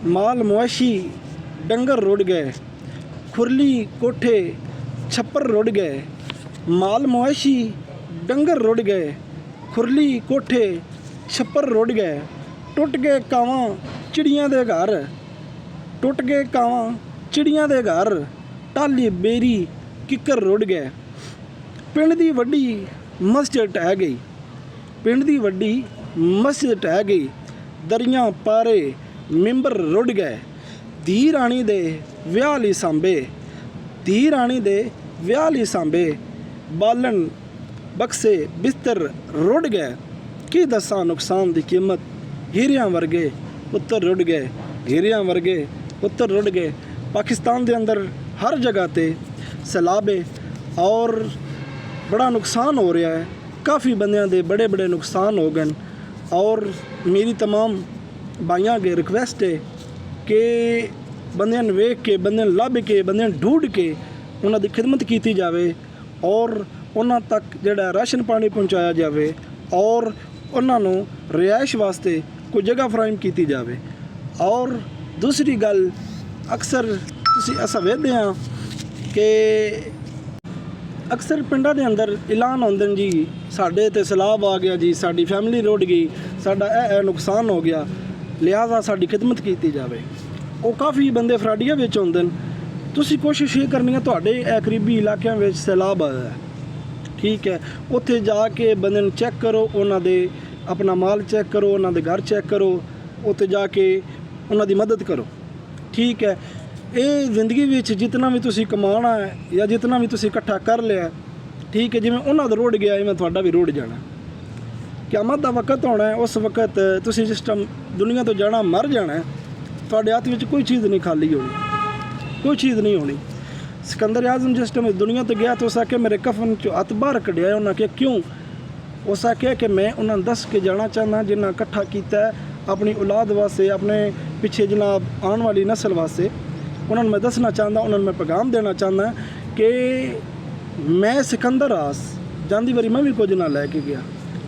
माल मवेशी डंगर रुड़ गए, खुरली कोठे छप्पर रुड़ गए। माल मवेशी डंगर रुड़ गए, खुरली कोठे छप्पर रुड़ गए। टुट गए कावां चिड़ियां दे घर, टुट गए कावां चिड़ियां दे घर। टाली बेरी किकर रुड़ गए। पिंड दी वड्डी मस्जिद ढह गई, पिंड दी वड्डी मस्जिद ढह गई। दरियां पारे मिंबर रुड़ गए। धी राणी दे विआह लई सांबे, धी राणी दे विआह लई सांबे। बालन बक्से बिस्तर रुड़ गए। की दसां नुकसान दी कीमत, हीरियां वर्गे पुत्तर रुड़ गए, हीरियां वर्गे पुत्तर रुड़ गए। पाकिस्तान दे अंदर हर जगह ते सैलाब है और बड़ा नुकसान हो रहा है। काफ़ी बंदियां दे बड़े बड़े नुकसान हो गए। और मेरी तमाम भाइयों अगे रिक्वेस्ट है कि बंदियां नूं वेख के, बंदियां नूं लभ के, बंदियां नूं ढूंढ के उन्हां दी खिदमत की जाए और उन्हां तक जिहड़ा राशन पानी पहुँचाया जाए और उन्हां नूं रिहाइश वास्ते कोई जगह फराहम की जाए। और दूसरी गल, अक्सर तुसीं असां वेखदे हां कि अक्सर पिंडां दे अंदर ऐलान होंदे ने, जी साडे ते सैलाब आ गया, जी साडी फैमिली रुड़ गई, साडा ए नुकसान हो गया, लिहाजा साडी खिदमत की जाए। वो काफ़ी बंदे फराडिया विच होंदे ने। तुसीं कोशिश ये करनी है, तुहाडे करीबी इलाकिਆਂ ਵਿੱਚ सैलाब आया है, ठीक है, उत्थे जाके बंदे नूं चैक करो, उन्हां दे अपना माल चैक करो, उन्हां दे घर चैक करो, उत्थे जाके उन्हां दी मदद करो, ठीक है। ये जिंदगी विच जितना भी तुसीं कमाना है या जितना भी तुसीं इकट्ठा कर लिया, ठीक है, जिवें उन्हां दा रुड़ गया इवें तुहाडा भी रुड़ जाना। क़यामत दा वक्त होना है, उस वक्त तुसीं जिस टाइम दुनिया तो जाना, मर जाना है, तुहाडे हत्थ विच कोई चीज़ नहीं खाली होनी, कोई चीज़ नहीं होनी। सिकंदर आज़म जिस टाइम दुनिया तो गया तो उस आखे मेरे कफन चो हथ बाहर कढ़िया। उन्हें आख्या क्यों? उस आख्या कि मैं उन्होंने दस के जाना चाहना जिन्हें इकट्ठा किया अपनी औलाद वास्ते, अपने पिछे जनाब आने वाली नस्ल वास्ते। उन्होंने मैं दसना चाहता, उन्होंने मैं पैगाम देना चाहता कि मैं सिकंदर आस जाती बारी मैं भी कुछ ना लैके गया।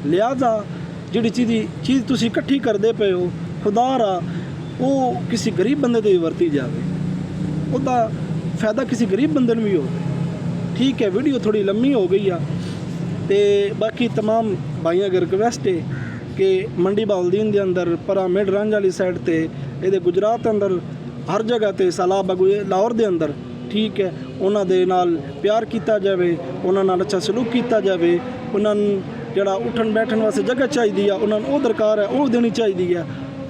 लिहाजा जी चीज़ तुसीं इकट्ठी करते पे हो, खुदा रा वो किसी गरीब बंदे ते भी वरती जाए, उसका फ़ायदा किसी गरीब बंदे नूं भी हो। ठीक है, वीडियो थोड़ी लम्मी हो गई आ, तो बाकी तमाम भाइयों अगर रिक्वेस्ट है कि मंडी बहाउद्दीन के अंदर परा मिड रंज वाली साइड ते ये गुजरात अंदर हर जगह ते सैलाब लाहौर के अंदर, ठीक है, उन्हां दे नाल प्यार किया जाए, उन्हां नाल अच्छा सलूक किया जाए, उन्होंने जड़ा उठन बैठन वास्ते जगह चाहिए, उन्होंने वो दरकार है वो देनी चाहिए है।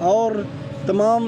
और तमाम